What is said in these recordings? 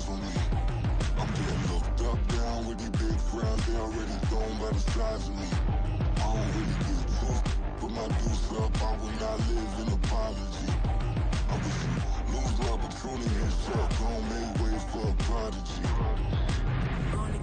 eyes on me. I'm getting looked up, down with these big frowns. They already thrown by the size of me. I don't really get too. Put my deuce up, I will not live in apology. I wish you lose the opportunity and shut. Don't make way for a prodigy.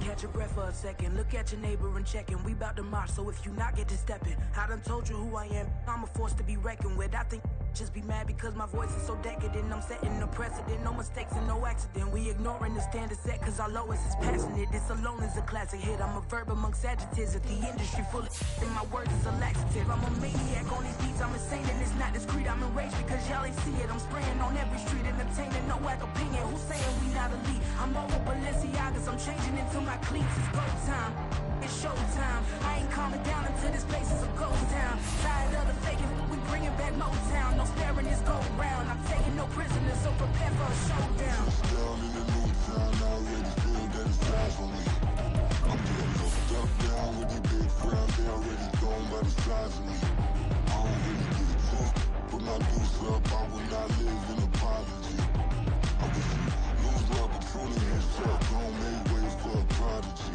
Catch your breath for a second. Look at your neighbor and checking. We bout to march, so if you not get to stepping. I done told you who I am. I'm a force to be reckoned with. I think just be mad because my voice is so decadent. I'm setting a precedent. No mistakes and no accident. We ignoring the standard set cause our lowest is passionate. This alone is a classic hit. I'm a verb amongst adjectives. If the industry full of and my words is a laxative. I'm a maniac on these beats. I'm insane and it's not discreet. I'm enraged because y'all ain't see it. I'm spraying on every street. Entertaining, no whack opinion. Who's saying we not elite? I'm over Balenciagas. I'm changing into my cleats. It's go time. It's showtime. I ain't calming down until this place is a ghost town. Tired of the faking. We bringing back Motown. No sparing this go round. I'm taking no prisoners, so prepare for a showdown. Down in the new town, I already feel that it's eyes on me. I'm getting looked up, down with these big frowns. They already thrown by the size of me. I don't really get too. Put my deuce up, I will not live in apology. I wish you lose the opportunity and shut. Don't make way for a prodigy.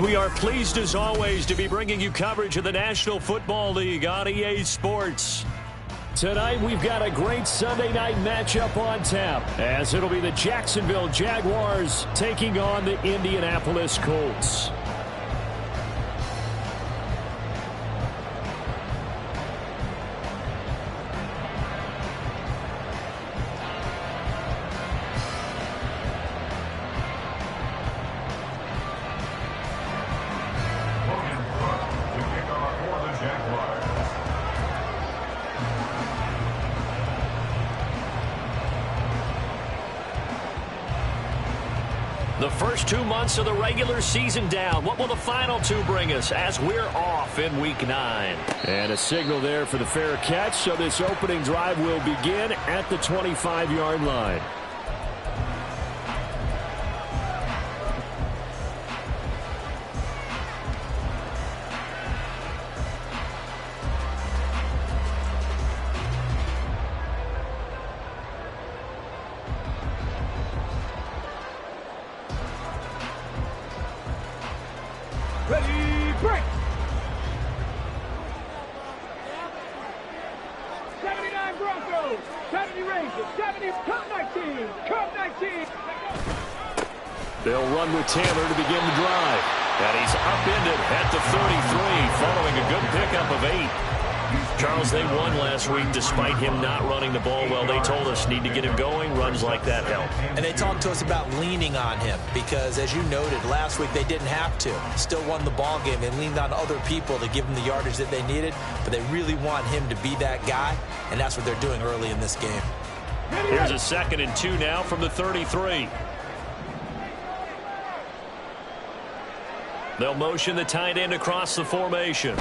We are pleased as always to be bringing you coverage of the National Football League on EA Sports. Tonight we've got a great Sunday night matchup on tap as it'll be the Jacksonville Jaguars taking on the Indianapolis Colts. The first 2 months of the regular season down. What will the final two bring us as we're off in Week 9? And a signal there for the fair catch, so this opening drive will begin at the 25-yard line. Ready, break! 79 Broncos, 70 Rangers, 70 Cup 19, Cup 19! They'll run with Taylor to begin the drive. And he's upended at the 33 following a good pickup of 8. Charles, they won last week despite him not running the ball well. They told us need to get him going. Runs like that help. And they talked to us about leaning on him because, as you noted, last week they didn't have to. Still won the ball game. They leaned on other people to give them the yardage that they needed, but they really want him to be that guy, and that's what they're doing early in this game. Here's a 2nd and 2 now from the 33. They'll motion the tight end across the formation.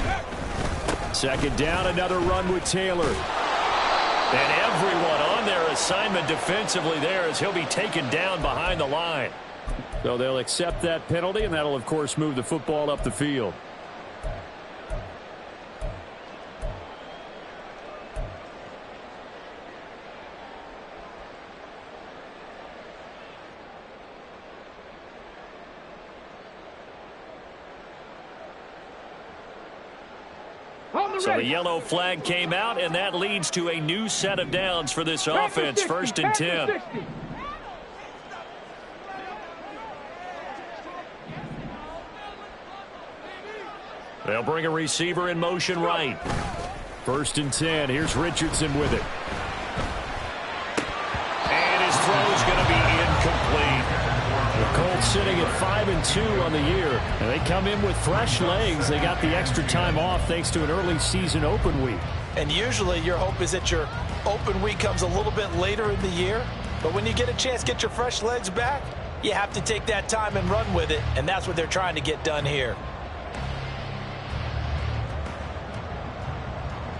2nd down, another run with Taylor. And everyone on their assignment defensively there as he'll be taken down behind the line. So they'll accept that penalty, and that'll, of course, move the football up the field. So the yellow flag came out, and that leads to a new set of downs for this offense. 1st and 10. They'll bring a receiver in motion right. 1st and 10. Here's Richardson with it. And his throw's going to be incomplete. The Colts sitting at 5-2 on the year, and they come in with fresh legs. They got the extra time off thanks to an early season open week. And usually your hope is that your open week comes a little bit later in the year, but when you get a chance to get your fresh legs back, you have to take that time and run with it, and that's what they're trying to get done here.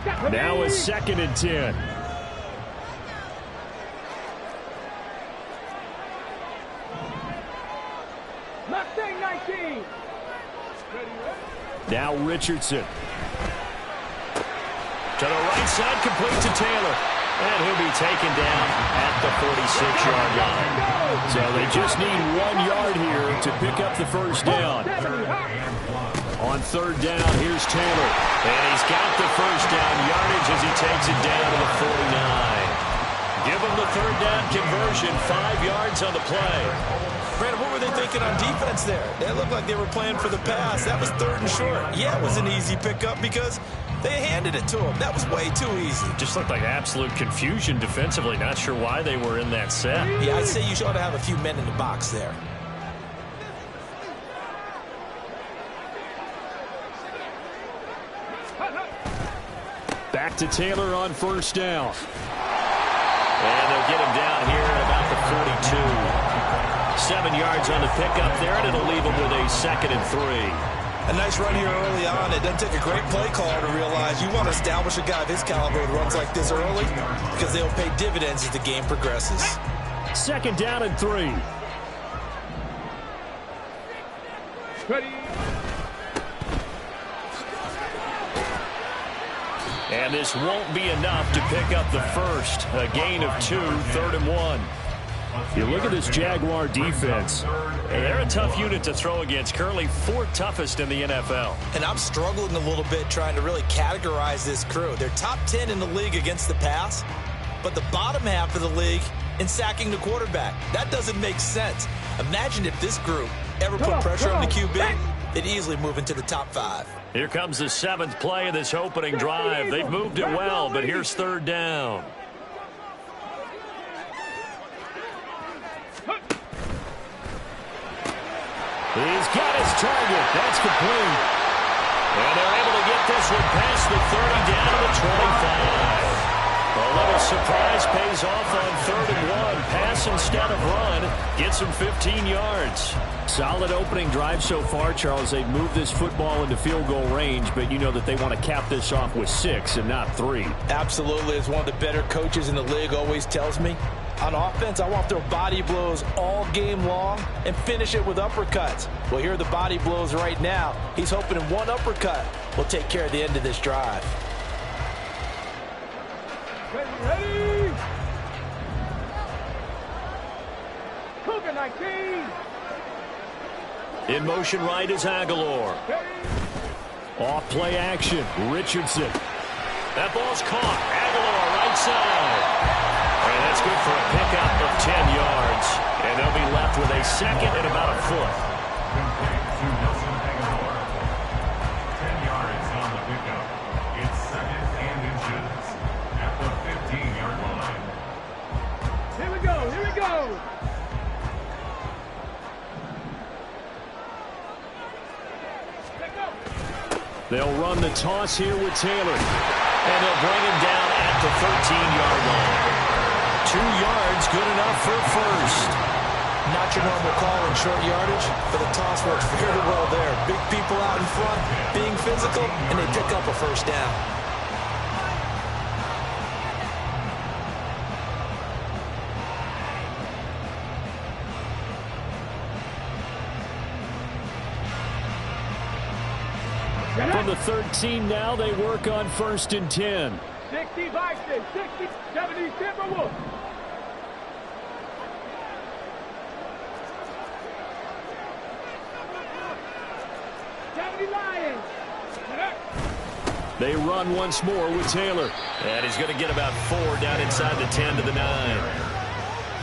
Now a 2nd and 10. Mustang 19. Now Richardson. To the right side, complete to Taylor. And he'll be taken down at the 46-yard line. So So they just need 1 yard here to pick up the first down. On third down, here's Taylor. And he's got the first down yardage as he takes it down to the 49. Give him the third down conversion, 5 yards on the play. Brandon, what were they thinking on defense there? They looked like they were playing for the pass. That was third and short. Yeah, it was an easy pickup because they handed it to him. That was way too easy. Just looked like absolute confusion defensively. Not sure why they were in that set. Yeah, I'd say you ought to have a few men in the box there. Back to Taylor on first down. And they'll get him down here at about the 42. 7 yards on the pickup there, and it'll leave him with a 2nd and 3. A nice run here early on. It doesn't take a great play caller to realize you want to establish a guy of his caliber who runs like this early because they'll pay dividends as the game progresses. 2nd down and 3. Ready. And this won't be enough to pick up the first. A gain of 2, 3rd and 1. You look at this Jaguar defense. They're a tough unit to throw against. Currently 4th toughest in the NFL. And I'm struggling a little bit trying to really categorize this crew. They're top 10 in the league against the pass, but the bottom half of the league in sacking the quarterback. That doesn't make sense. Imagine if this group ever put pressure on the QB, they'd easily move into the top 5. Here comes the 7th play of this opening drive. They've moved it well, but here's 3rd down. He's got his target. That's complete. And they're able to get this one past the 30 down to the 25. A little surprise pays off on 3rd and 1. Pass instead of run. Gets him 15 yards. Solid opening drive so far, Charles. They've moved this football into field goal range, but you know that they want to cap this off with 6 and not 3. Absolutely. As one of the better coaches in the league always tells me, on offense, I want their body blows all game long and finish it with uppercuts. Well, here are the body blows right now. He's hoping in one uppercut will take care of the end of this drive. Ready. Cougar 19. In motion right is Aguilar. Off play action, Richardson. That ball's caught. Aguilar right side. And that's good for a pickup of 10 yards. And they'll be left with a 2nd and about a foot. 10 yards on the pickup. It's 2nd and inches at the 15-yard line. Here we go. Here we go. They'll run the toss here with Taylor. And they'll bring him down at the 13-yard line. 2 yards, good enough for a first. Not your normal call in short yardage, but the toss works very well there. Big people out in front, being physical, and they pick up a first down. From the 13 now, they work on 1st and 10. 60 Vikings, 60, 70 Timberwolves. 70 Lions. They run once more with Taylor. And he's going to get about 4 down inside the 10 to the 9.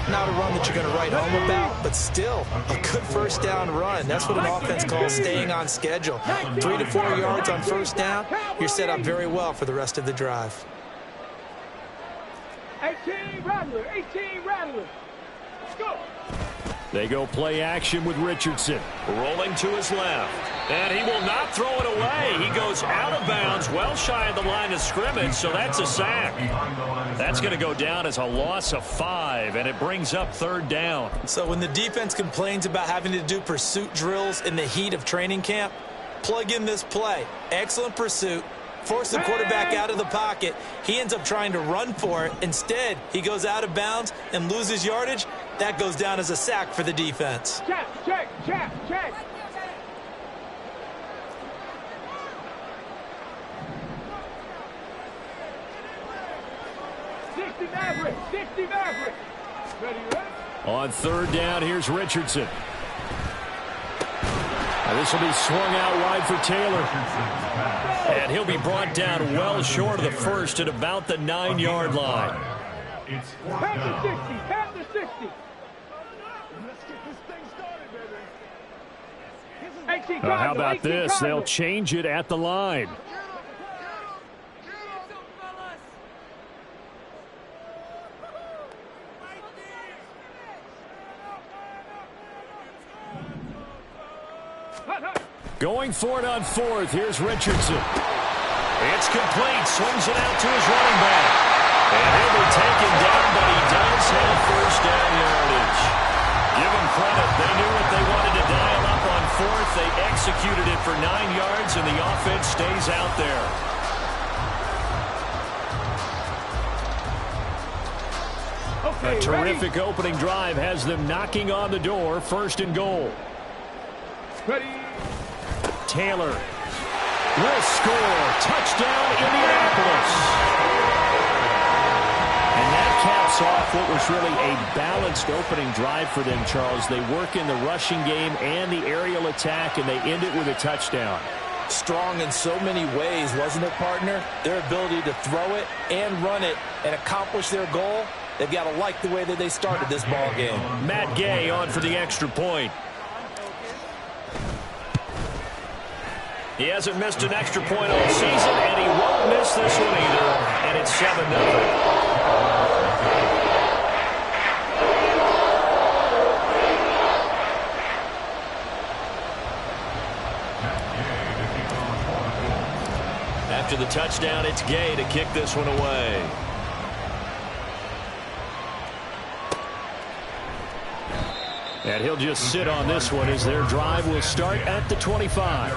Not a run that you're going to write home about, but still a good first down run. That's what an offense calls staying on schedule. 3 to 4 yards on first down, you're set up very well for the rest of the drive. 18 Rattler, 18 Rattler. Let's go. They go play action with Richardson. Rolling to his left. And he will not throw it away. He goes out of bounds, well shy of the line of scrimmage, so that's a sack. That's going to go down as a loss of 5, and it brings up 3rd down. So when the defense complains about having to do pursuit drills in the heat of training camp, plug in this play. Excellent pursuit. Force the quarterback out of the pocket. He ends up trying to run for it. Instead, he goes out of bounds and loses yardage. That goes down as a sack for the defense. Check, check, check, check. Maverick. 60 Maverick. Ready, ready? On third down, here's Richardson. This will be swung out wide for Taylor. And he'll be brought down well short of the first at about the 9-yard line. It's Past the 60, past the 60. Let's get this thing started, baby. How about this? They'll change it at the line. Going for it on fourth. Here's Richardson. It's complete. Swings it out to his running back. And he'll be taken down, but he does have first down yardage. Give him credit. They knew what they wanted to dial up on fourth. They executed it for 9 yards, and the offense stays out there. A terrific opening drive has them knocking on the door. First and goal. Ready. Taylor will score. Touchdown, Indianapolis. And that caps off what was really a balanced opening drive for them, Charles. They work in the rushing game and the aerial attack, and they end it with a touchdown. Strong in so many ways, wasn't it, partner? Their ability to throw it and run it and accomplish their goal, they've got to like the way that they started this ball game. Matt Gay on for the extra point. He hasn't missed an extra point all season, and he won't miss this one either. And it's 7-0. After the touchdown, it's Gay to kick this one away. And he'll just sit on this one as their drive will start at the 25.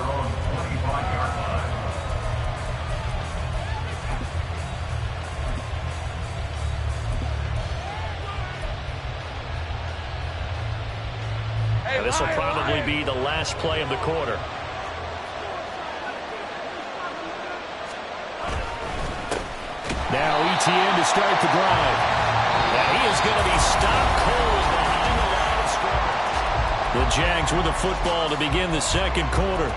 And this will probably be the last play of the quarter. Now ETN to start the drive. And he is going to be stopped cold behind the line of scrimmage. The Jags with the football to begin the second quarter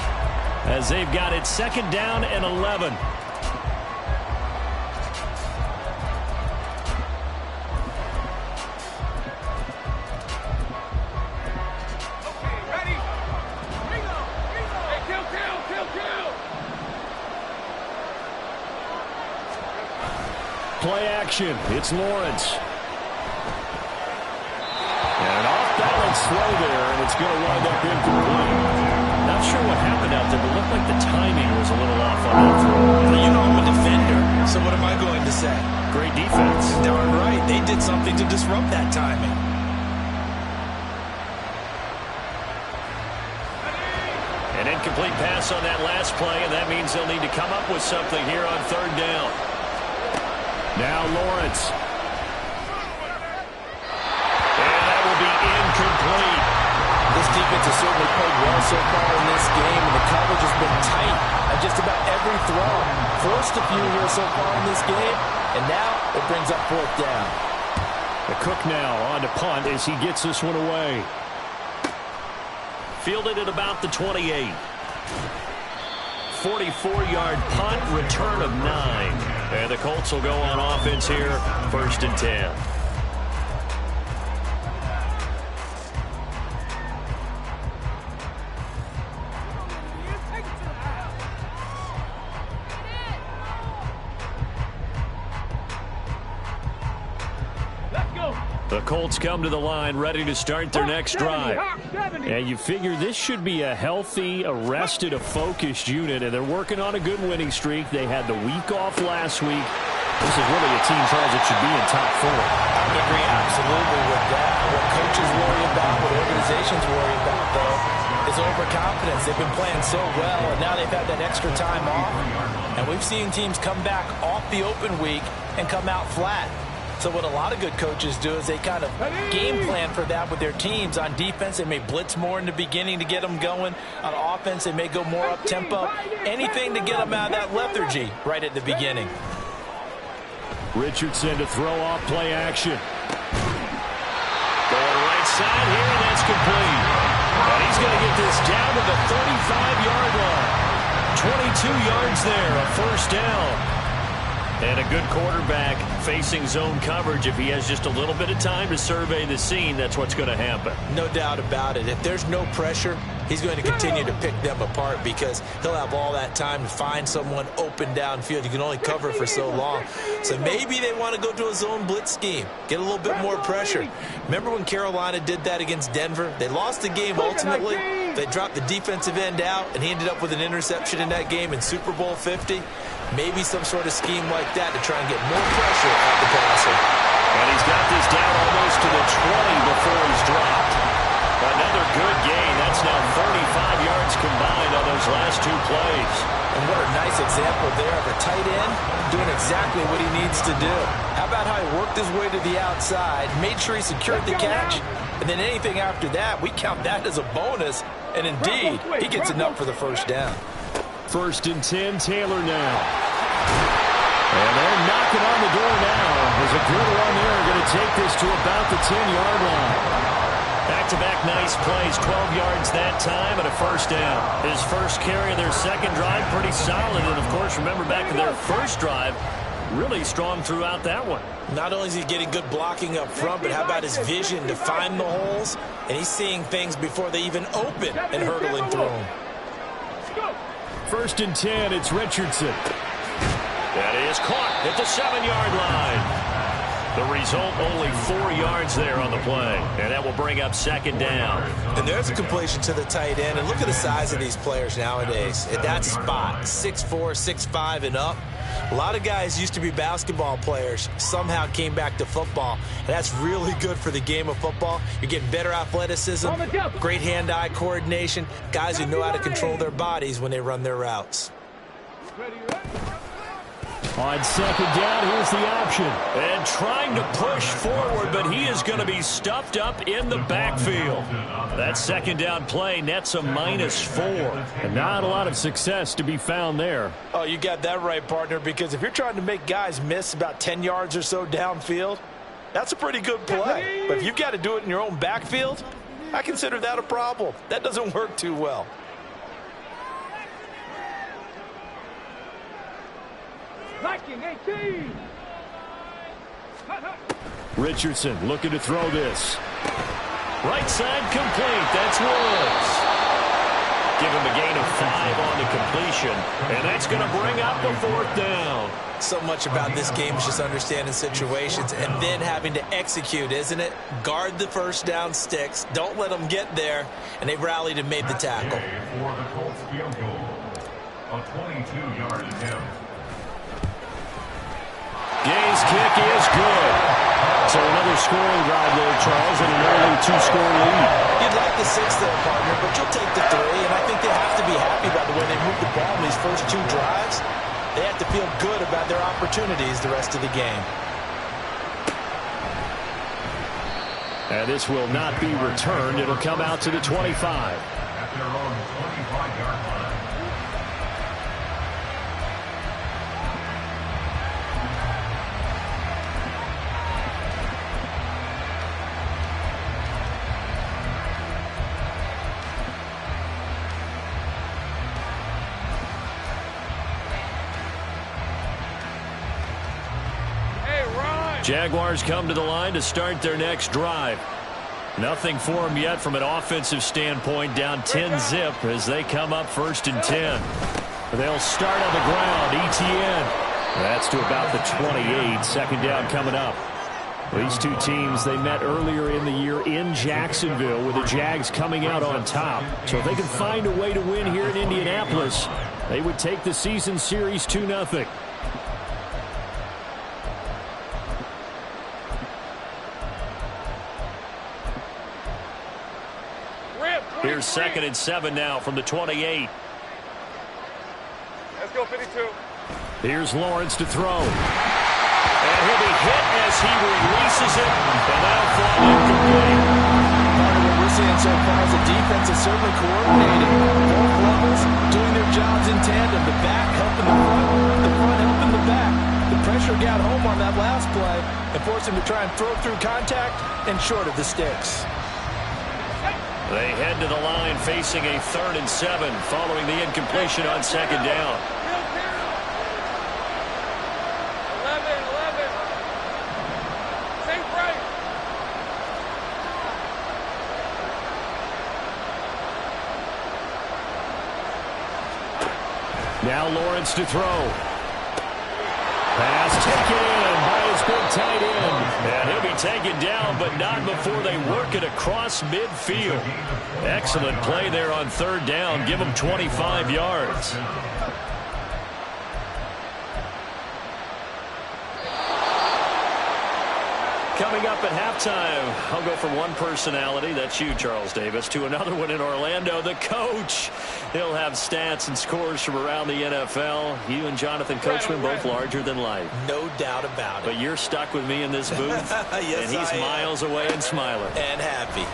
as they've got it second down and 11. Play action. It's Lawrence. And an off-balance throw there, and it's going to wind up incomplete. Not sure what happened out there, but it looked like the timing was a little off on that throw. Well, you know I'm a defender, so what am I going to say? Great defense. Darn right. They did something to disrupt that timing. An incomplete pass on that last play, and that means they'll need to come up with something here on third down. Now Lawrence. And that will be incomplete. This defense has certainly played well so far in this game, and the coverage has been tight on just about every throw. Forced a few here so far in this game, and now it brings up fourth down. The Cook now on to punt as he gets this one away. Fielded at about the 28. 44-yard punt, return of 9. And the Colts will go on offense here, first and 10. The Colts come to the line ready to start their next drive. And you figure this should be a healthy, a rested, a focused unit, and they're working on a good winning streak. They had the week off last week. This is really a team, Charles, that should be in top 4. I would agree absolutely with that. What coaches worry about, what organizations worry about, though, is overconfidence. They've been playing so well, and now they've had that extra time off. And we've seen teams come back off the open week and come out flat. So what a lot of good coaches do is they kind of game plan for that with their teams. On defense, they may blitz more in the beginning to get them going. On offense, they may go more up-tempo. Anything to get them out of that lethargy right at the beginning. Richardson to throw off play action. Going It's complete. And he's going to get this down to the 35-yard line. 22 yards there, a first down. And a good quarterback facing zone coverage. If he has just a little bit of time to survey the scene, that's what's going to happen. No doubt about it. If there's no pressure, he's going to continue to pick them apart because he'll have all that time to find someone open downfield. You can only cover for so long. So maybe they want to go to a zone blitz scheme, get a little bit more pressure. Remember when Carolina did that against Denver? They lost the game ultimately. They dropped the defensive end out, and he ended up with an interception in that game in Super Bowl 50. Maybe some sort of scheme like that to try and get more pressure at the passer. And he's got this down almost to the 20 before he's dropped. Another good gain. That's now 35 yards combined on those last two plays. And what a nice example there of a tight end doing exactly what he needs to do. How about how he worked his way to the outside, made sure he secured the catch, and then anything after that, we count that as a bonus. And indeed, he gets enough for the first down. 1st and 10, Taylor now. And they're knocking on the door now. There's a good run there. Going to take this to about the 10-yard line. Back-to-back nice plays, 12 yards that time and a first down. His first carry of their second drive, pretty solid. And, of course, remember back to their first drive, really strong throughout that one. Not only is he getting good blocking up front, but how about his vision to find the holes? And he's seeing things before they even open and hurdling through them. 1st and 10, it's Richardson. That is caught at the 7-yard line. The result, only 4 yards there on the play. And that will bring up second down. And there's a completion to the tight end. And look at the size of these players nowadays. At that spot, 6'4", 6'5", and up. A lot of guys used to be basketball players, somehow came back to football. And that's really good for the game of football. You're getting better athleticism, great hand-eye coordination, guys who know how to control their bodies when they run their routes. On second down, here's the option. And trying to push forward, but he is going to be stuffed up in the backfield. That second down play nets a -4. And not a lot of success to be found there. Oh, you got that right, partner, because if you're trying to make guys miss about 10 yards or so downfield, that's a pretty good play. But if you've got to do it in your own backfield, I consider that a problem. That doesn't work too well. Richardson looking to throw this. Right side complete. That's Woods. Give him a gain of 5 on the completion. And that's going to bring up the 4th down. So much about this game is just understanding situations and then having to execute, isn't it? Guard the first down sticks. Don't let them get there. And they rallied and made the tackle. For the Colts field goal, a 22-yard attempt. Gay's kick is good. So another scoring drive there, Charles, and an early 2-score lead. You'd like the 6 there, partner, but you'll take the 3, and I think they have to be happy by the way they moved the ball in these first 2 drives. They have to feel good about their opportunities the rest of the game. And this will not be returned. It'll come out to the 25. At their own 25-yard line. Jaguars come to the line to start their next drive. Nothing for them yet from an offensive standpoint. Down 10-zip as they come up 1st and 10. They'll start on the ground. ETN. That's to about the 28. Second down coming up. These two teams, they met earlier in the year in Jacksonville with the Jags coming out on top. So if they can find a way to win here in Indianapolis, they would take the season series 2-0. Here's 2nd and 7 now from the 28. Let's go, 52. Here's Lawrence to throw. And he'll be hit as he releases it. And that'll fly incomplete. Part of what we're seeing so far is the defense is certainly coordinated. Both levels doing their jobs in tandem. The back helping the front helping the back. The pressure got home on that last play and forced him to try and throw through contact and short of the sticks. They head to the line facing a 3rd and 7 following the incompletion on 2nd down. 11. Same break. Now Lawrence to throw. Pass taken in by his big tight end. And he'll be taken down, but not before they work it across midfield. Excellent play there on 3rd down. Give him 25 yards. Coming up at halftime, I'll go from one personality, that's you, Charles Davis, to another one in Orlando, the coach. He'll have stats and scores from around the NFL. You and Jonathan Coachman both larger than life. No doubt about it. But you're stuck with me in this booth, yes, and he's miles away and smiling. And happy.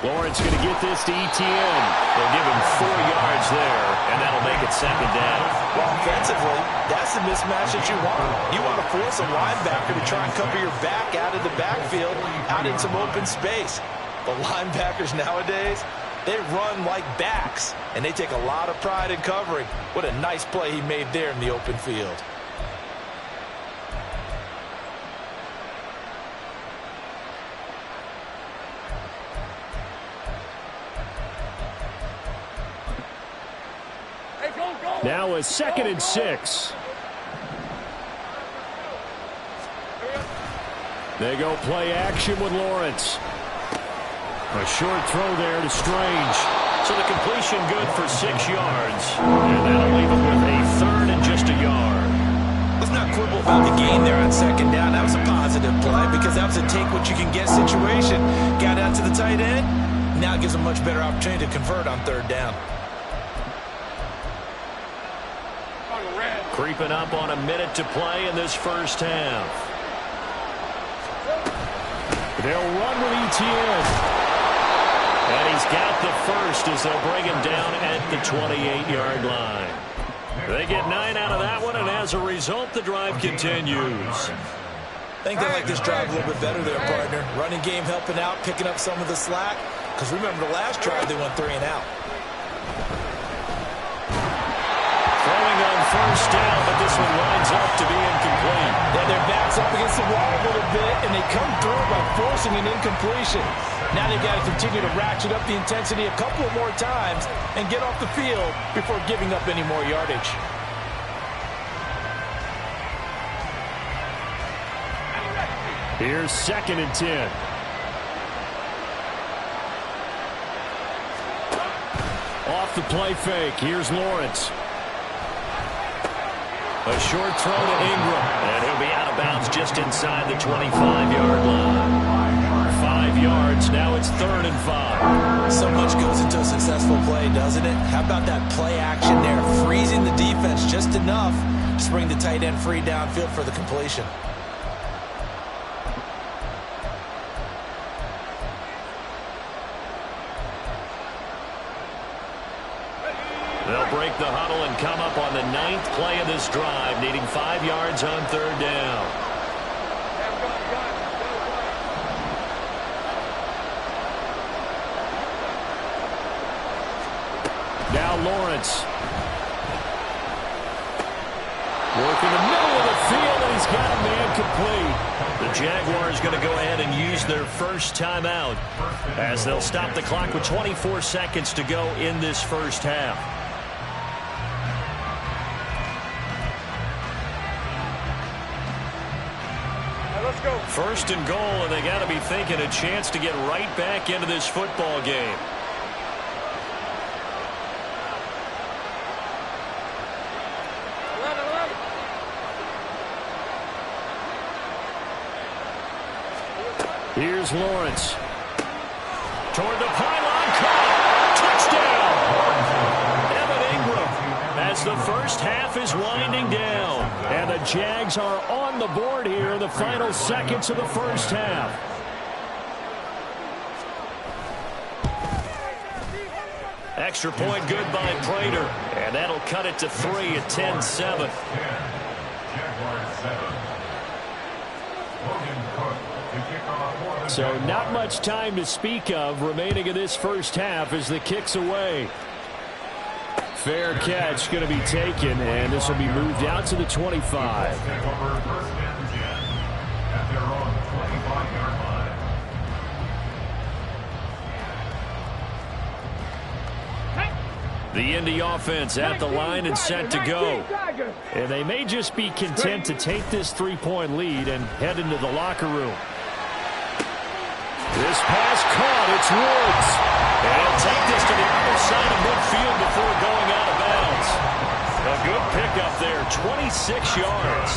Lawrence going to get this to Etienne. They'll give him 4 yards there, and that'll make it 2nd down. Well, offensively, that's the mismatch that you want. You want to force a linebacker to try and cover your back out of the backfield, out in some open space. The linebackers nowadays, they run like backs, and they take a lot of pride in covering. What a nice play he made there in the open field. Now a 2nd and 6. They go play action with Lawrence. A short throw there to Strange. So the completion good for 6 yards. And that'll leave him with a 3rd and just a yard. Let's not quibble about the gain there on 2nd down. That was a positive play because that was a take-what-you-can-get situation. Got out to the tight end. Now it gives a much better opportunity to convert on 3rd down. Creeping up on a minute to play in this first half. They'll run with Etienne. And he's got the first as they'll bring him down at the 28-yard line. They get 9 out of that one, and as a result, the drive continues. I think they like this drive a little bit better there, partner. Running game helping out, picking up some of the slack. Because remember the last drive, they went 3 and out. On 1st down, but this one lines up to be incomplete. Yeah, their back's up against the wall a little bit, and they come through by forcing an incompletion. Now they've got to continue to ratchet up the intensity a couple more times and get off the field before giving up any more yardage. Here's 2nd and 10. Off the play fake. Here's Lawrence. A short throw to Ingram, and he'll be out of bounds just inside the 25-yard line. 5 yards, now it's 3rd and 5. So much goes into a successful play, doesn't it? How about that play action there, freezing the defense just enough to bring the tight end free downfield for the completion. They'll break the huddle and come up on the 9th play of this drive, needing 5 yards on 3rd down. Now Lawrence. Working the middle of the field, and he's got a man complete. The Jaguars going to go ahead and use their first timeout as they'll stop the clock with 24 seconds to go in this first half. Let's go. 1st and goal, and they got to be thinking a chance to get right back into this football game. Here's Lawrence. Toward the pylon, caught. Touchdown. Evan Ingram as the first half is winding down. And the Jags are on the board here in the final seconds of the first half. Extra point good by Prater. And that'll cut it to 3 at 10-7. Jaguars 7. Logan Cook to kick off for So not much time to speak of remaining in this first half as the kick's away. Fair catch going to be taken, and this will be moved out to the 25. The Indy offense at the line and set to go. And they may just be content to take this three-point lead and head into the locker room. This pass caught. It's Woods. And he'll take this to the other side of midfield before going out of bounds. A good pickup there, 26 yards.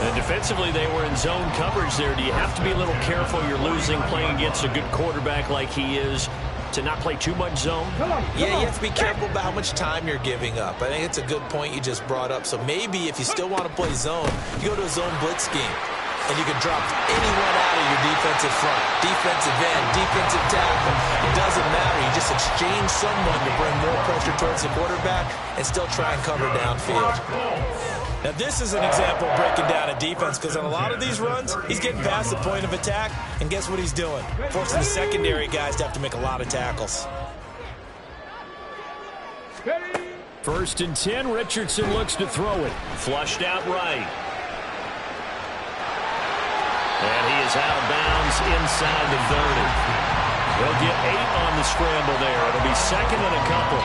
And defensively, they were in zone coverage there. Do you have to be a little careful? You're losing playing against a good quarterback like he is, to not play too much zone? Yeah, you have to be careful about how much time you're giving up. I think it's a good point you just brought up. So maybe if you still want to play zone, you go to a zone blitz scheme. And you can drop anyone out of your defensive front, defensive end, defensive tackle. It doesn't matter. You just exchange someone to bring more pressure towards the quarterback and still try and cover downfield. Now, this is an example of breaking down a defense because on a lot of these runs, he's getting past the point of attack, and guess what he's doing? Forcing the secondary guys to have to make a lot of tackles. First and 10, Richardson looks to throw it. Flushed out right. And he is out of bounds inside the 30. He'll get 8 on the scramble there. It'll be second and a couple.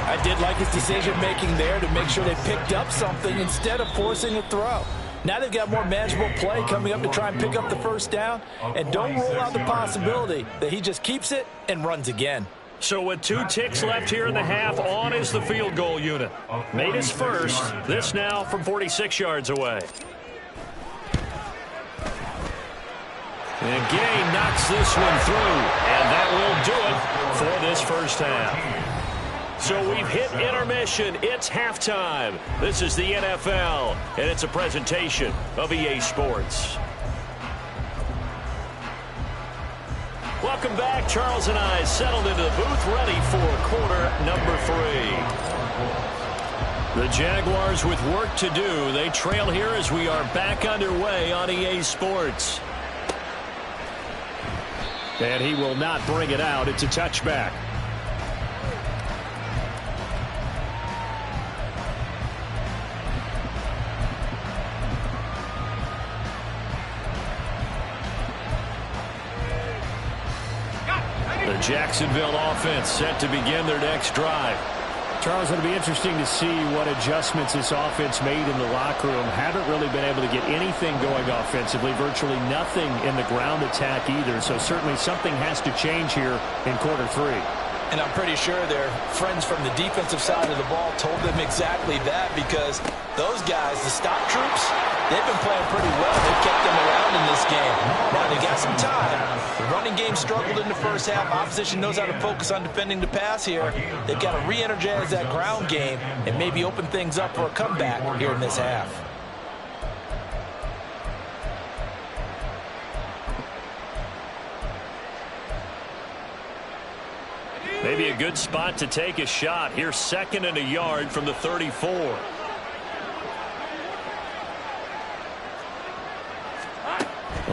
I did like his decision-making there to make sure they picked up something instead of forcing a throw. Now they've got more manageable play coming up to try and pick up the first down. And don't rule out the possibility that he just keeps it and runs again. So with 2 ticks left here in the half, on is the field goal unit. Made his first. This now from 46 yards away. And Gay knocks this one through, and that will do it for this first half. So we've hit intermission. It's halftime. This is the NFL, and it's a presentation of EA Sports. Welcome back. Charles and I settled into the booth, ready for quarter number 3. The Jaguars with work to do. They trail here as we are back underway on EA Sports. And he will not bring it out. It's a touchback. The Jacksonville offense set to begin their next drive. Charles, it'll be interesting to see what adjustments this offense made in the locker room. Haven't really been able to get anything going offensively, virtually nothing in the ground attack either. So certainly something has to change here in quarter 3. And I'm pretty sure their friends from the defensive side of the ball told them exactly that, because those guys, the stop troops, they've been playing pretty well. They've kept them around in this game. Now they got some time. The running game struggled in the first half. Opposition knows how to focus on defending the pass here. They've got to re-energize that ground game and maybe open things up for a comeback here in this half. Maybe a good spot to take a shot. Here's second and a yard from the 34.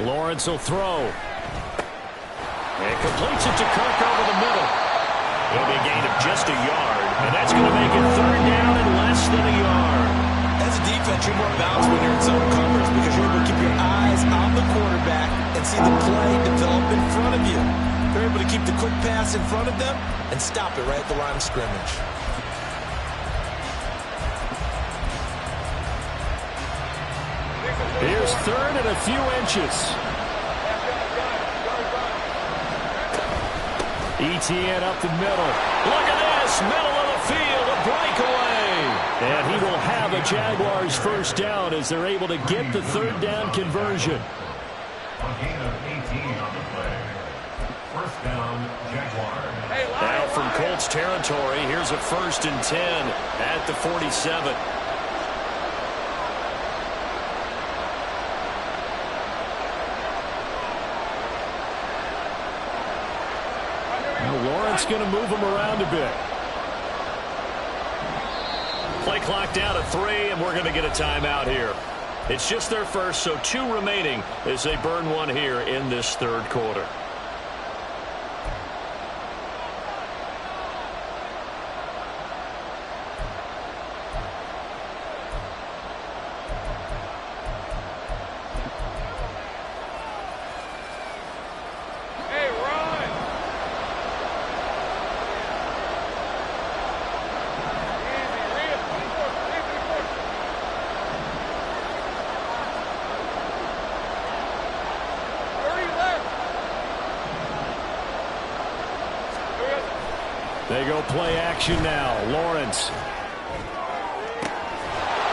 Lawrence will throw. And completes it to Kirk over the middle. It'll be a gain of just a yard. And that's going to make it third down and less than a yard. As a defense, you're more balanced when you're in zone coverage because you're able to keep your eyes on the quarterback and see the play develop in front of you. They're able to keep the quick pass in front of them and stop it right at the line of scrimmage. Here's third and a few inches. ETN up the middle. Look at this, middle of the field, a breakaway. And he will have a Jaguars first down as they're able to get the third down conversion. A gain of 18 on the play. First down, Jaguars. Now from Colts territory, here's a first and 10 at the 47. Lawrence going to move him around a bit. Play clock down to 3, and we're going to get a timeout here. It's just their first, so 2 remaining as they burn one here in this third quarter. They go play action now. Lawrence.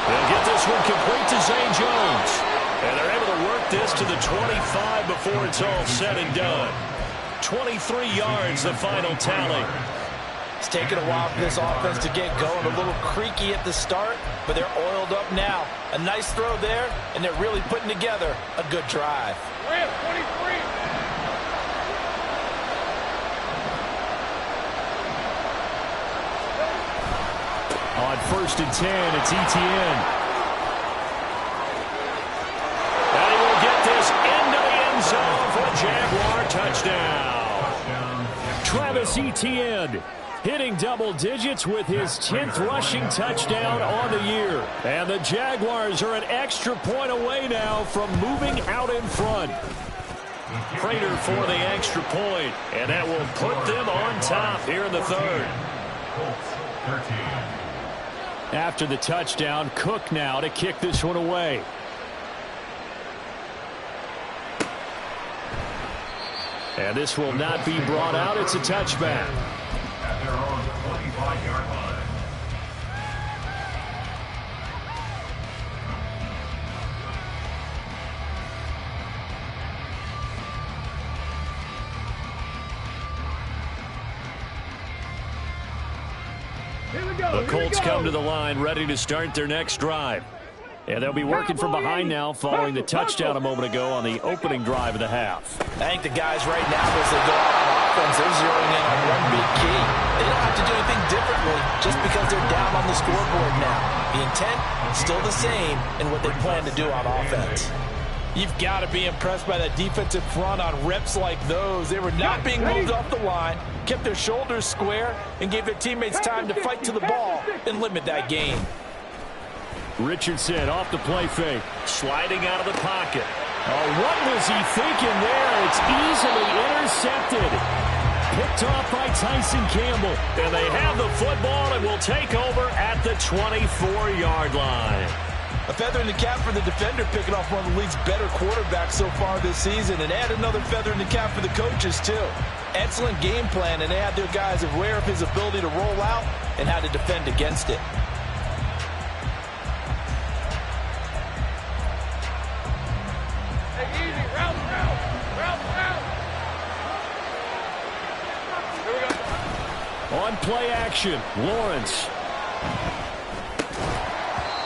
They'll get this one complete to Zay Jones. And they're able to work this to the 25 before it's all said and done. 23 yards, the final tally. It's taken a while for this offense to get going. A little creaky at the start, but they're oiled up now. A nice throw there, and they're really putting together a good drive. 23. On 1st and 10, it's Etienne. And he will get this into the end zone for a Jaguar touchdown. Travis Etienne hitting double digits with his 10th rushing touchdown on the year. And the Jaguars are an extra point away now from moving out in front. Prater for the extra point, and that will put them on top here in the third. Colts 13. After the touchdown, Cook now to kick this one away. And this will not be brought out. It's a touchback. At their own 25-yard line. The Colts come to the line ready to start their next drive. And they'll be working from behind now following the touchdown a moment ago on the opening drive of the half. I think the guys right now, as they go out on offense, they're zeroing in on one big key. They don't have to do anything differently just because they're down on the scoreboard now. The intent is still the same in what they plan to do on offense. You've got to be impressed by that defensive front on reps like those. They were not being moved off the line, kept their shoulders square, and gave their teammates time to fight to the ball and limit that gain. Richardson off the play fake, sliding out of the pocket. Oh, what was he thinking there? It's easily intercepted. Picked off by Tyson Campbell. And they have the football and will take over at the 24-yard line. A feather in the cap for the defender, picking off one of the league's better quarterbacks so far this season, and add another feather in the cap for the coaches, too. Excellent game plan, and they had their guys aware of his ability to roll out and how to defend against it. Hey, easy. Route. Here we go. On play action, Lawrence.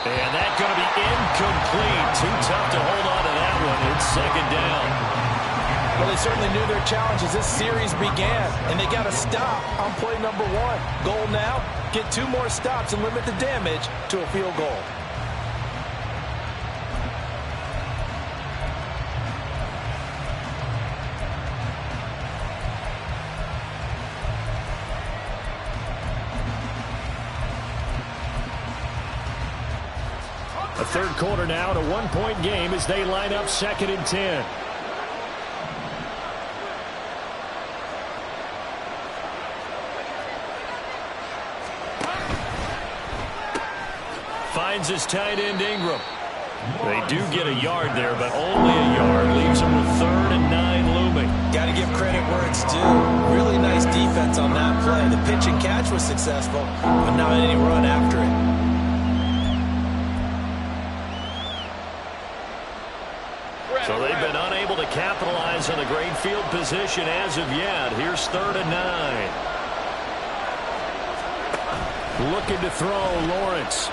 And that's going to be incomplete. Too tough to hold on to that one. It's second down. Well, they certainly knew their challenges this series began, and they got to stop on play number 1. Goal now, get 2 more stops and limit the damage to a field goal. A third quarter now, to 1-point game as they line up 2nd and 10. Finds his tight end Ingram. They do get a yard there, but only a yard. Leaves them with 3rd and 9 looming. Got to give credit where it's due. Really nice defense on that play. The pitch and catch was successful, but not any run after it. So they've been unable to capitalize on the great field position as of yet. Here's 3rd and 9. Looking to throw, Lawrence.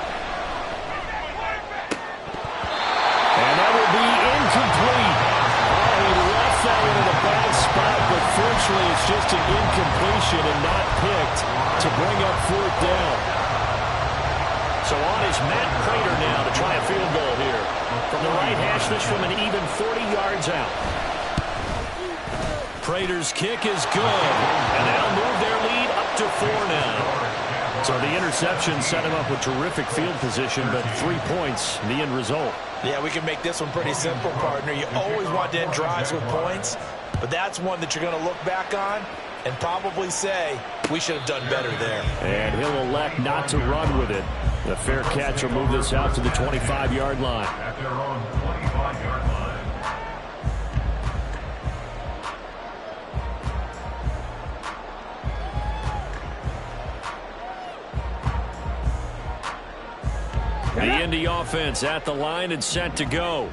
And that will be incomplete. Oh, he left that one in a bad spot, but fortunately it's just an incompletion and not picked to bring up 4th down. So on is Matt Prater now to try a field goal here. From the right hash, this from an even 40 yards out. Prater's kick is good, and they'll move their lead up to 4 now. So the interception set him up with terrific field position, but 3 points, the end result. Yeah, we can make this one pretty simple, partner. You always want to end drives with points, but that's one that you're going to look back on and probably say, we should have done better there. And he'll elect not to run with it. The fair catch will move this out to the 25-yard line. At their own 25-yard line. The Indy offense at the line and set to go.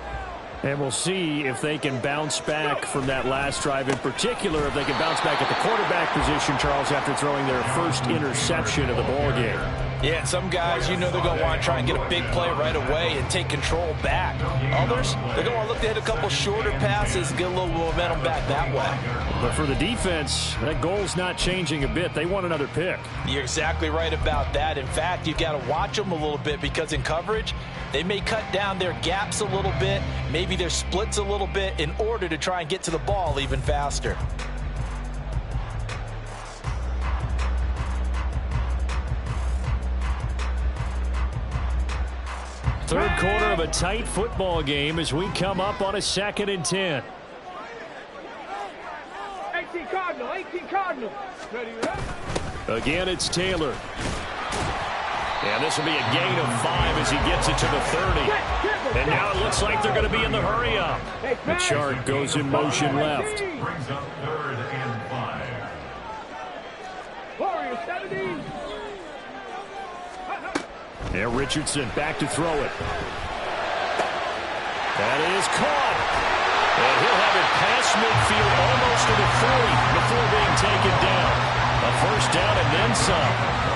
And we'll see if they can bounce back from that last drive. In particular, if they can bounce back at the quarterback position, Charles, after throwing their first interception of the ballgame. Yeah, and some guys, you know they're going to want to try and get a big play right away and take control back. Others, they're going to want to look to hit a couple shorter passes and get a little momentum back that way. But for the defense, that goal's not changing a bit. They want another pick. You're exactly right about that. In fact, you've got to watch them a little bit because in coverage, they may cut down their gaps a little bit, maybe their splits a little bit in order to try and get to the ball even faster. Third quarter of a tight football game as we come up on a 2nd and 10. 18 Cardinal, 18 Cardinal. Ready, Again, it's Taylor. And this will be a gain of 5 as he gets it to the 30. And now it looks like they're going to be in the hurry up. The chart goes in motion left. Brings up 3rd and 5. Warriors 17. And Richardson back to throw it. That is caught. And he'll have it past midfield almost to the 40 before being taken down. A first down and then some.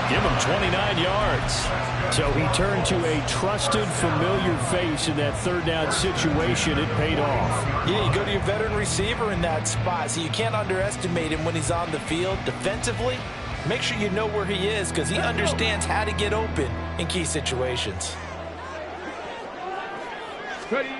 Give him 29 yards. So he turned to a trusted, familiar face in that 3rd down situation. It paid off. Yeah, you go to your veteran receiver in that spot, so you can't underestimate him when he's on the field defensively. Make sure you know where he is because he understands how to get open in key situations. Ready.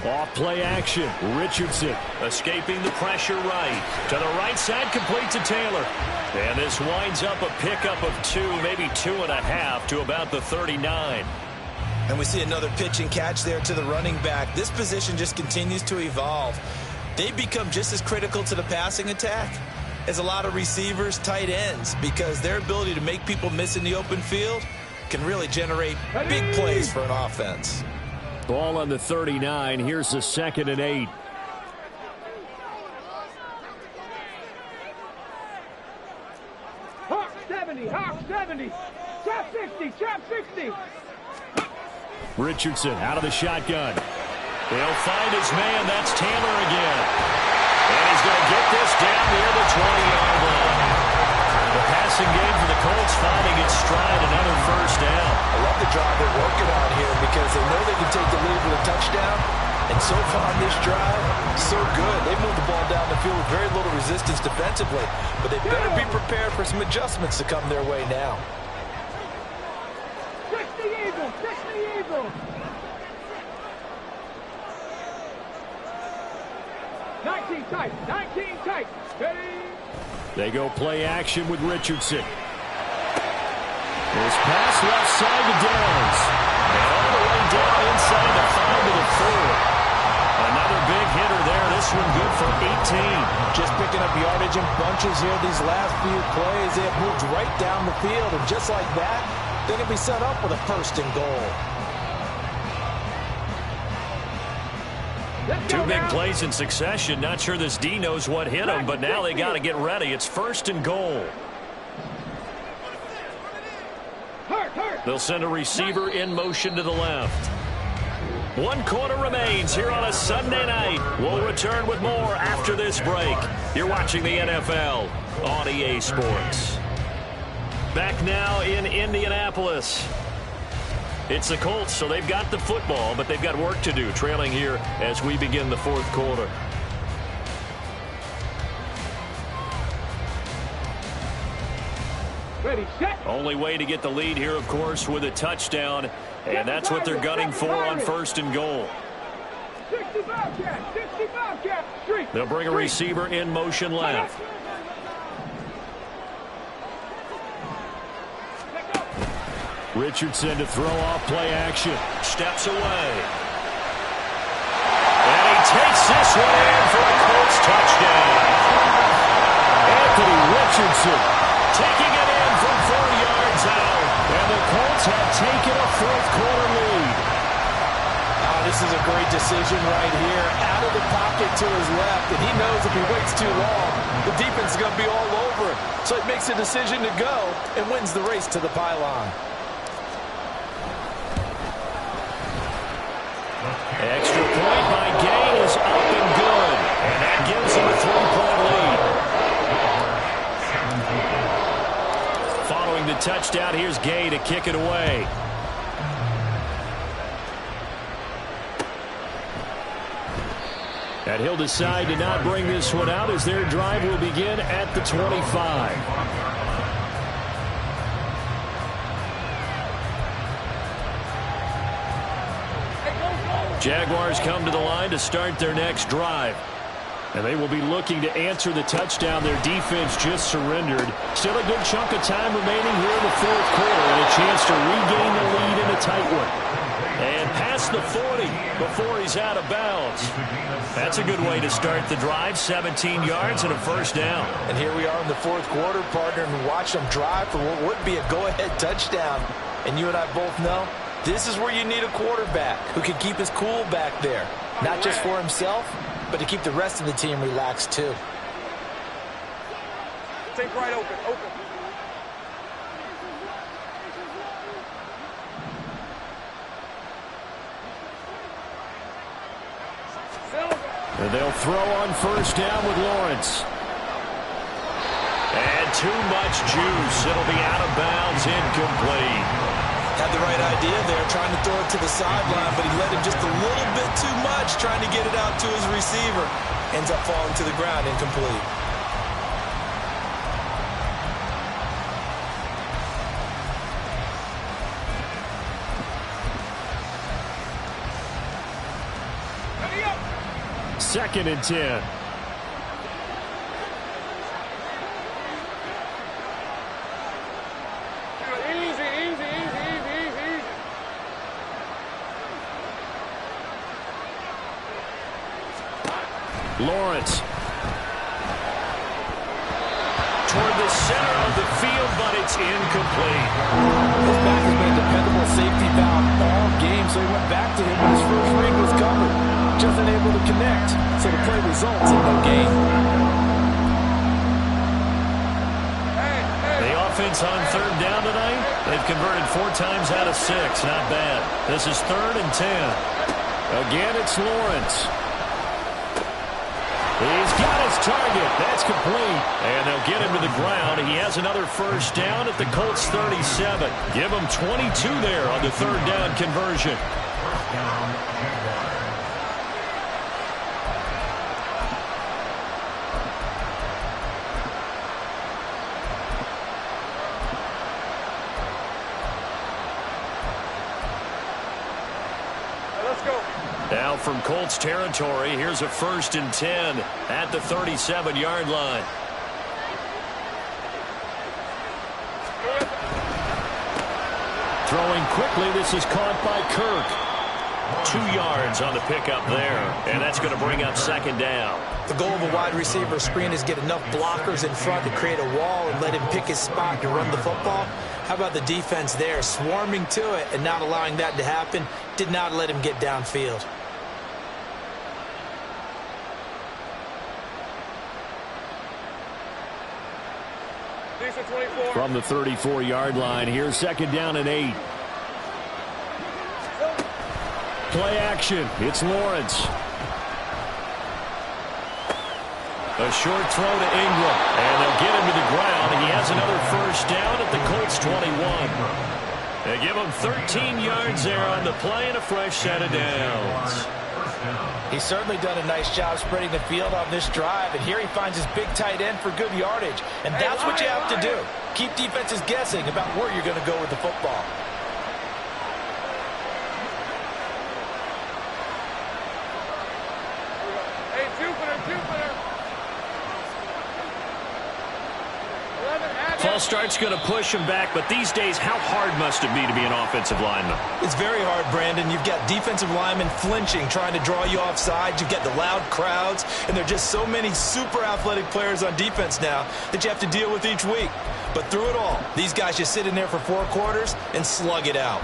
Off play action. Richardson escaping the pressure right. To the right side, complete to Taylor. And this winds up a pickup of 2, maybe 2.5 to about the 39. And we see another pitch and catch there to the running back. This position just continues to evolve. They become just as critical to the passing attack as a lot of receivers, tight ends, because their ability to make people miss in the open field can really generate big plays for an offense. Ball on the 39. Here's the 2nd and 8. Hawk 70, Hawk 70. Chop 60, chop 60. Richardson out of the shotgun. They'll find his man. That's Taylor again. And he's going to get this down near the 20-yard line. The passing game for the Colts finding its stride, another first down. I love the drive they're working on here because they know they can take the lead with a touchdown. And so far on this drive, so good. They moved the ball down the field with very little resistance defensively. But they better be prepared for some adjustments to come their way now. 60 Eagles, 60 Eagles. 19 tight, 19 tight. Ready. They go play action with Richardson. This pass left side to Downs. And all the way down inside the 5 to the 4. Another big hitter there. This one good for 18. Just picking up yardage in bunches here these last few plays. They have moved right down the field. And just like that, they're going to be set up with a 1st and goal. 2 big plays in succession. Not sure this D knows what hit him, but now they got to get ready. It's 1st and goal. They'll send a receiver in motion to the left. 1 quarter remains here on a Sunday night. We'll return with more after this break. You're watching the NFL on EA Sports. Back now in Indianapolis. It's the Colts, so they've got the football, but they've got work to do, trailing here as we begin the 4th quarter. Ready, set. Only way to get the lead here, of course, with a touchdown. And that's what they're gunning for on 1st and goal. 65 cat, 65 cat. Street. They'll bring a receiver in motion left. Richardson to throw off play action. Steps away. And he takes this one in for a Colts touchdown. Anthony Richardson taking it in from 4 yards out. And the Colts have taken a 4th quarter lead. This is a great decision right here. Out of the pocket to his left, and he knows if he waits too long, the defense is going to be all over him. So he makes a decision to go and wins the race to the pylon. Extra point by Gay is up and good. And that gives him a 3-point lead. Following the touchdown, here's Gay to kick it away. And he'll decide to not bring this one out as their drive will begin at the 25. Jaguars come to the line to start their next drive. And they will be looking to answer the touchdown their defense just surrendered. Still a good chunk of time remaining here in the 4th quarter and a chance to regain the lead in a tight one. And past the 40 before he's out of bounds. That's a good way to start the drive. 17 yards and a 1st down. And here we are in the 4th quarter, partner, and watch them drive for what would be a go-ahead touchdown. And you and I both know this is where you need a quarterback who can keep his cool back there. Not just for himself, but to keep the rest of the team relaxed too. Take right open, open. And they'll throw on 1st down with Lawrence. And too much juice. It'll be out of bounds, incomplete. Had the right idea there, trying to throw it to the sideline, but he let him just a little bit too much, trying to get it out to his receiver. Ends up falling to the ground, incomplete. Ready up. 2nd and 10. Lawrence toward the center of the field, but it's incomplete. His back has been a dependable safety valve all game, so he went back to him when his first read was covered. Just unable to connect, so the play results in no gain. The offense on 3rd down tonight, they've converted 4 times out of 6. Not bad. This is 3rd and 10. Again, it's Lawrence. He's got his target. That's complete. And they'll get him to the ground. He has another 1st down at the Colts 37. Give him 22 there on the 3rd down conversion. 1st down, Jaguars. Now from Colts territory, here's a 1st and 10 at the 37-yard line. Throwing quickly, this is caught by Kirk. 2 yards on the pickup there, and that's going to bring up 2nd down. The goal of a wide receiver screen is get enough blockers in front to create a wall and let him pick his spot to run the football. How about the defense there, swarming to it and not allowing that to happen? Did not let him get downfield. From the 34-yard line, here's 2nd down and 8. Play action. It's Lawrence. A short throw to Ingram. And they'll get him to the ground. He has another 1st down at the Colts 21. They give him 13 yards there on the play and a fresh set of downs. He's certainly done a nice job spreading the field on this drive, and here he finds his big tight end for good yardage. And that's what you have to do. Keep defenses guessing about where you're going to go with the football. Hey, Jupiter. False start's going to push him back, but these days, how hard must it be to be an offensive lineman? It's very hard, Brandon. You've got defensive linemen flinching, trying to draw you off sides. You've got the loud crowds, and there are just so many super athletic players on defense now that you have to deal with each week. But through it all, these guys just sit in there for 4 quarters and slug it out.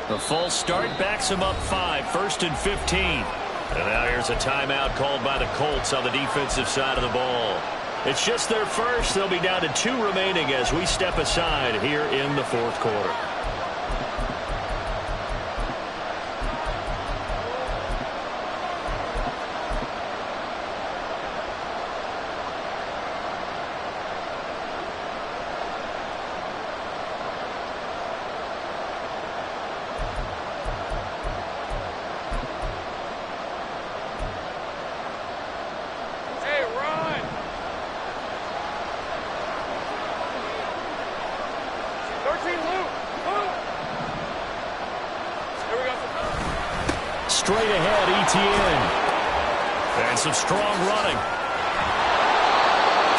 The false start backs him up 5, 1st and 15. And now here's a timeout called by the Colts on the defensive side of the ball. It's just their first. They'll be down to 2 remaining as we step aside here in the 4th quarter. Straight ahead, Etienne. And some strong running.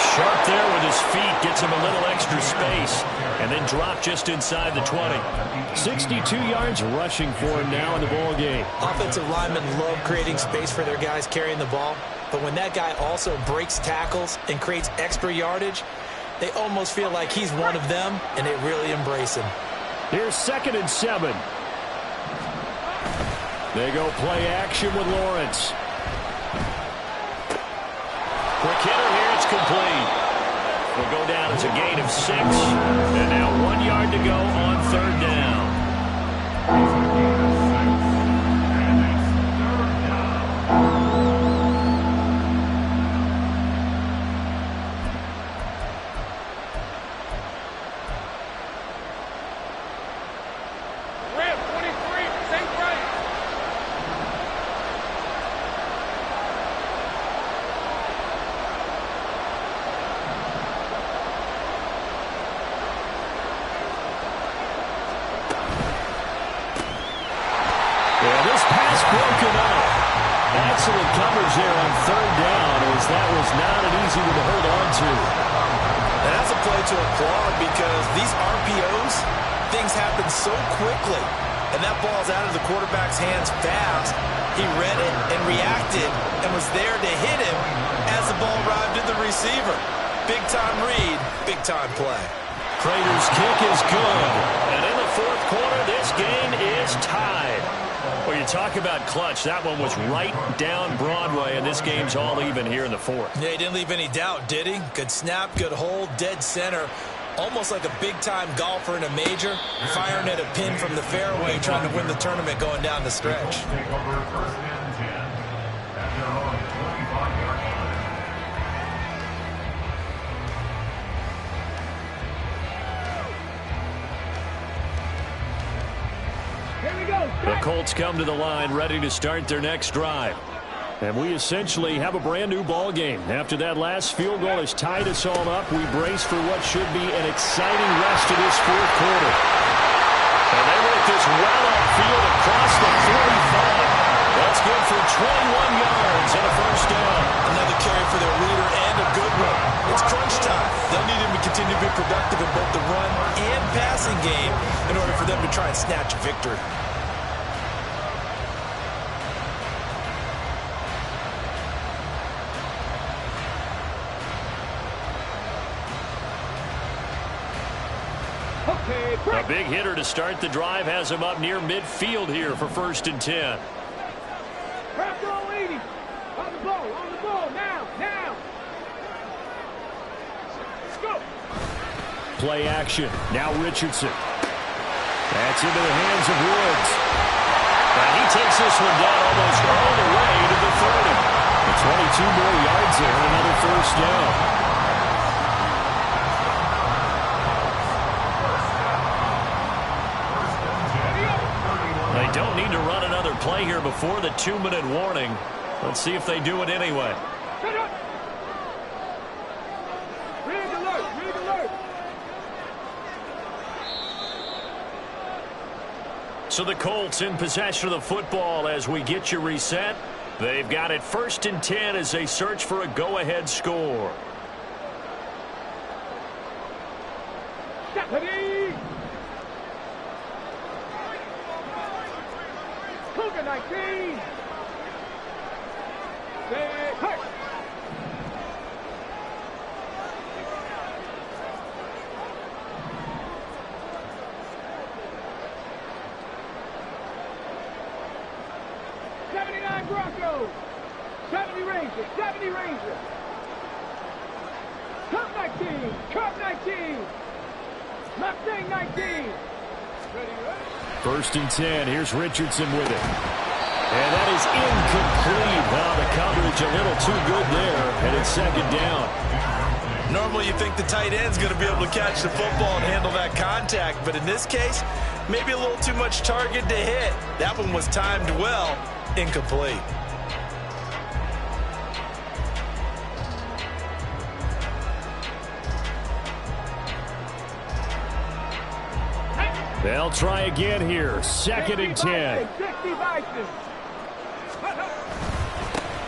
Sharp there with his feet. Gets him a little extra space. And then dropped just inside the 20. 62 yards rushing for him now in the ball game. Offensive linemen love creating space for their guys carrying the ball. But when that guy also breaks tackles and creates extra yardage, they almost feel like he's one of them, and they really embrace him. Here's 2nd and 7. They go play action with Lawrence. Quick hitter here, it's complete. Will go down as a gain of 6. And now 1 yard to go on 3rd down. Excellent coverage there on 3rd down, as that was not an easy one to hold on to. And that's a play to applaud because these RPOs, things happen so quickly. And that ball's out of the quarterback's hands fast. He read it and reacted and was there to hit him as the ball arrived at the receiver. Big-time read, big-time play. Prater's kick is good. And in the 4th quarter, this game is tied. Well, you talk about clutch. That one was right down Broadway, and this game's all even here in the 4th. Yeah, he didn't leave any doubt, did he? Good snap, good hold, dead center. Almost like a big-time golfer in a major, firing at a pin from the fairway, trying to win the tournament going down the stretch. Take over 1st and 10 at their own 25-yard line. The Colts come to the line ready to start their next drive. And we essentially have a brand new ball game. After that last field goal has tied us all up, we brace for what should be an exciting rest of this 4th quarter. And they work this well upfield across the 45. That's good for 21 yards and a 1st down. Another carry for their leader and a good one. It's crunch time. They'll need him to continue to be productive in both the run and passing game in order for them to try and snatch a victory. A big hitter to start the drive has him up near midfield here for 1st and 10. Bronco 80. On the ball, now. Let's go. Play action. Now Richardson. That's into the hands of Woods. And he takes this one down almost all the way to the 30. 22 more yards there, another 1st down. don't need to run another play here before the 2-minute warning. Let's see if they do it anyway. Shut up! Rig alert! Rig alert! So the Colts in possession of the football as we get you reset. They've got it 1st and 10 as they search for a go-ahead score. Ready! Cougar 19! Say, hut! Broncos, 70 Rangers, 70 Rangers. Cup 19, Cup 19. Mustang 19. Ready, ready. 1st and 10. Here's Richardson with it. And that is incomplete. Wow, the coverage a little too good there. And it's 2nd down. Normally you think the tight end's going to be able to catch the football and handle that contact. But in this case, maybe a little too much target to hit. That one was timed well. Incomplete. They'll try again here. 2nd and 10.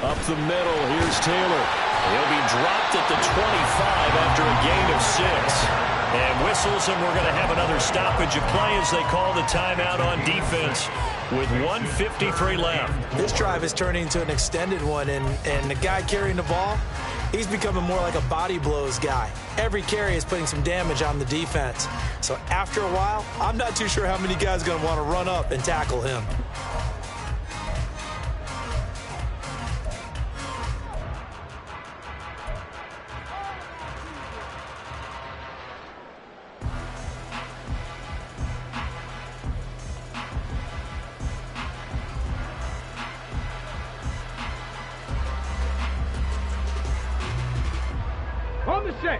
Up the middle. Here's Taylor. He'll be dropped at the 25 after a gain of 6. And whistles, and we're going to have another stoppage of play as they call the timeout on defense with 1:53 left. This drive is turning into an extended one, and the guy carrying the ball, he's becoming more like a body blows guy. Every carry is putting some damage on the defense. So after a while, I'm not too sure how many guys are going to want to run up and tackle him.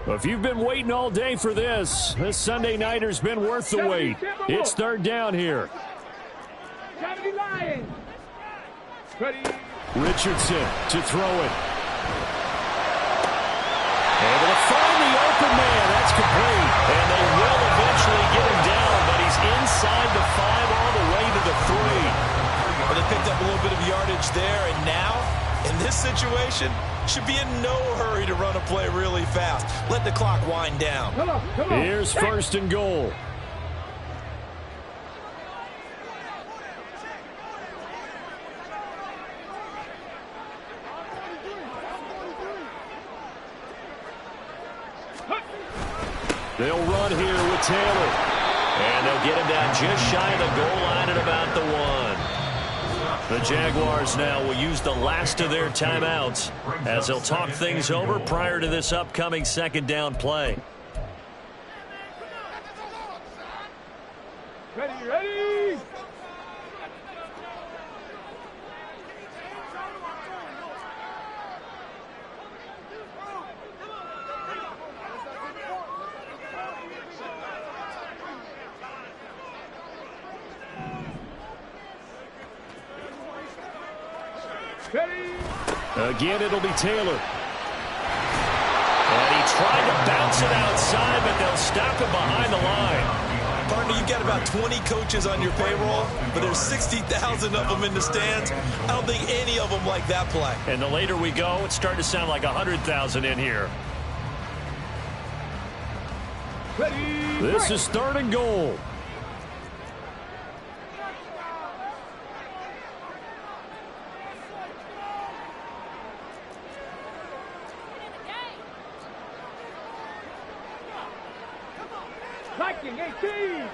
If you've been waiting all day for this Sunday nighter's been worth the wait. It's 3rd down here. Richardson to throw it. Able to find the open man. That's complete. And they will eventually get him down, but he's inside the 5 all the way to the 3. Well, they picked up a little bit of yardage there, and now, in this situation, should be in no hurry to run a play really fast. Let the clock wind down. Come on. Here's 1st and goal. They'll run here with Taylor. And they'll get him down just shy of the goal line at about the 1. The Jaguars now will use the last of their timeouts as they'll talk things over prior to this upcoming 2nd down play. Ready! Again, it'll be Taylor. And he tried to bounce it outside, but they'll stop him behind the line. Partner, you've got about 20 coaches on your payroll, but there's 60,000 of them in the stands. I don't think any of them like that play. And the later we go, it's starting to sound like 100,000 in here. This is 3rd and goal. Viking 18.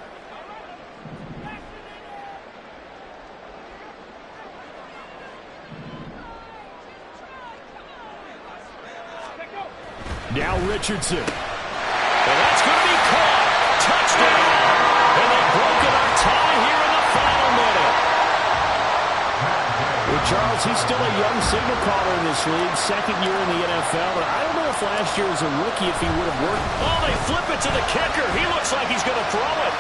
Now Richardson. And that's going to be caught. Touchdown. And they've broken our tie here in the final minute. Well, Charles, he's still a young signal caller in this league, 2nd year in the NFL, but I don't know if last year as a rookie if he would have worked. Oh, they flip it to the kicker. He looks like he's going to throw it.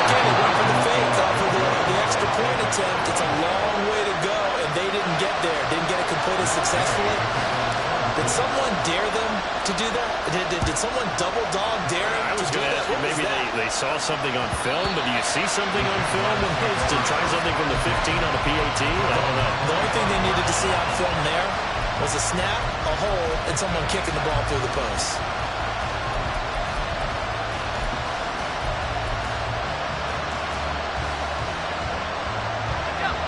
Again, they went for the fake off of Did someone dare them to do that? Did someone double dog dare them? I was going to ask you, maybe they saw something on film, but do you see something on film to try something from the 15 on a PAT? I don't know. The only thing they needed to see on film there was a snap, a hole, and someone kicking the ball through the post.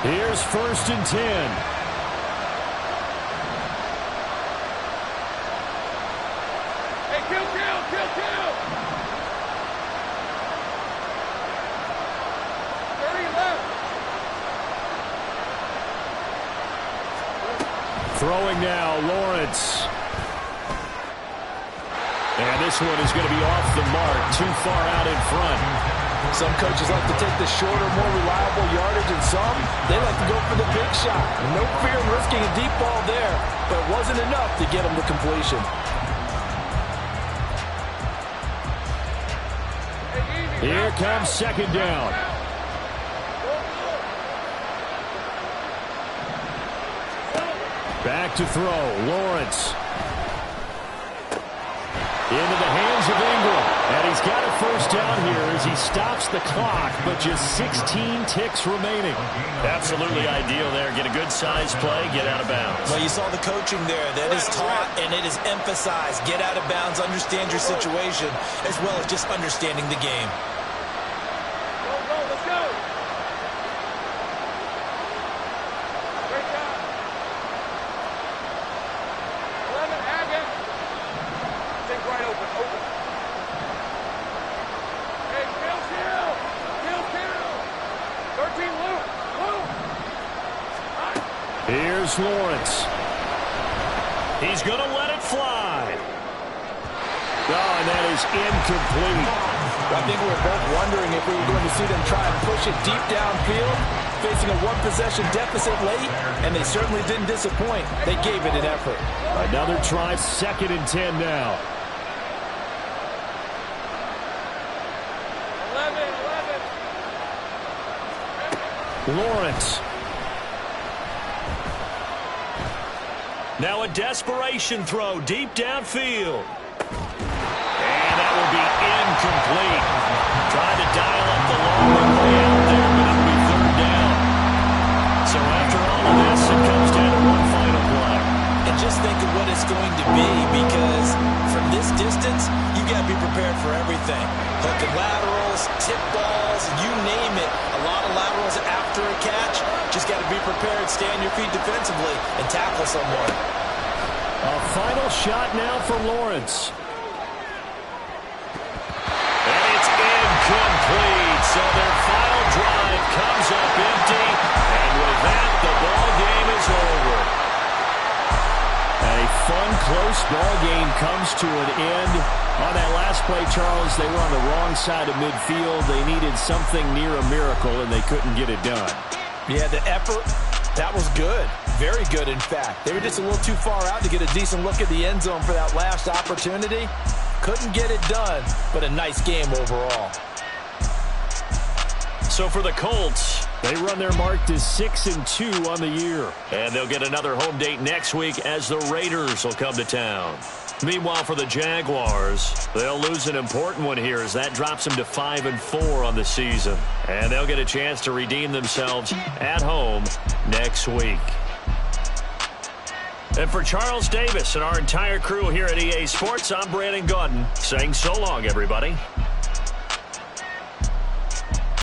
Here's 1st and 10. Hey, kill. 30 left. Throwing now, Lawrence. And this one is going to be off the mark, too far out in front. Some coaches like to take the shorter, more reliable yardage, and some, they like to go for the big shot. No fear in risking a deep ball there, but it wasn't enough to get them to completion. Here comes 2nd down. Back to throw, Lawrence. Into the hands of Ingram. And he's got a 1st down here as he stops the clock, but just 16 ticks remaining. Absolutely ideal there. Get a good size play, get out of bounds. Well, you saw the coaching there. That is taught and it is emphasized. Get out of bounds, understand your situation, as well as just understanding the game. Go, let's go. Great job. 11, Haggett. Think right open. Hey, kill. 13, Luke. Here's Lawrence. He's going to let it fly. Oh, and that is incomplete. I think we were both wondering if we were going to see them try and push it deep downfield, facing a one-possession deficit late, and they certainly didn't disappoint. They gave it an effort. Another try, 2nd and 10 now. 11. Lawrence. Now a desperation throw deep downfield. And that will be incomplete. Trying to dial up the long way out there, but it'll be 3rd down. So after all of this, it comes down to one final play. And just think of what it's going to be, because from this distance, you got to be prepared for everything. Hook and laterals, tip balls, you name it. A lot of laterals after a catch. Just got to be prepared, stay on your feet defensively, and tackle someone. A final shot now for Lawrence. And it's incomplete. So their final drive comes up empty. And with that, the ball game is over. A fun, close ball game comes to an end. On that last play, Charles, they were on the wrong side of midfield. They needed something near a miracle, and they couldn't get it done. Yeah, the effort, that was good. Very good, in fact. They were just a little too far out to get a decent look at the end zone for that last opportunity. Couldn't get it done, but a nice game overall. So for the Colts, they run their mark to 6-2 on the year. And they'll get another home date next week as the Raiders will come to town. Meanwhile, for the Jaguars, they'll lose an important one here as that drops them to 5-4 on the season. And they'll get a chance to redeem themselves at home next week. And for Charles Davis and our entire crew here at EA Sports, I'm Brandon Gaudin saying so long, everybody.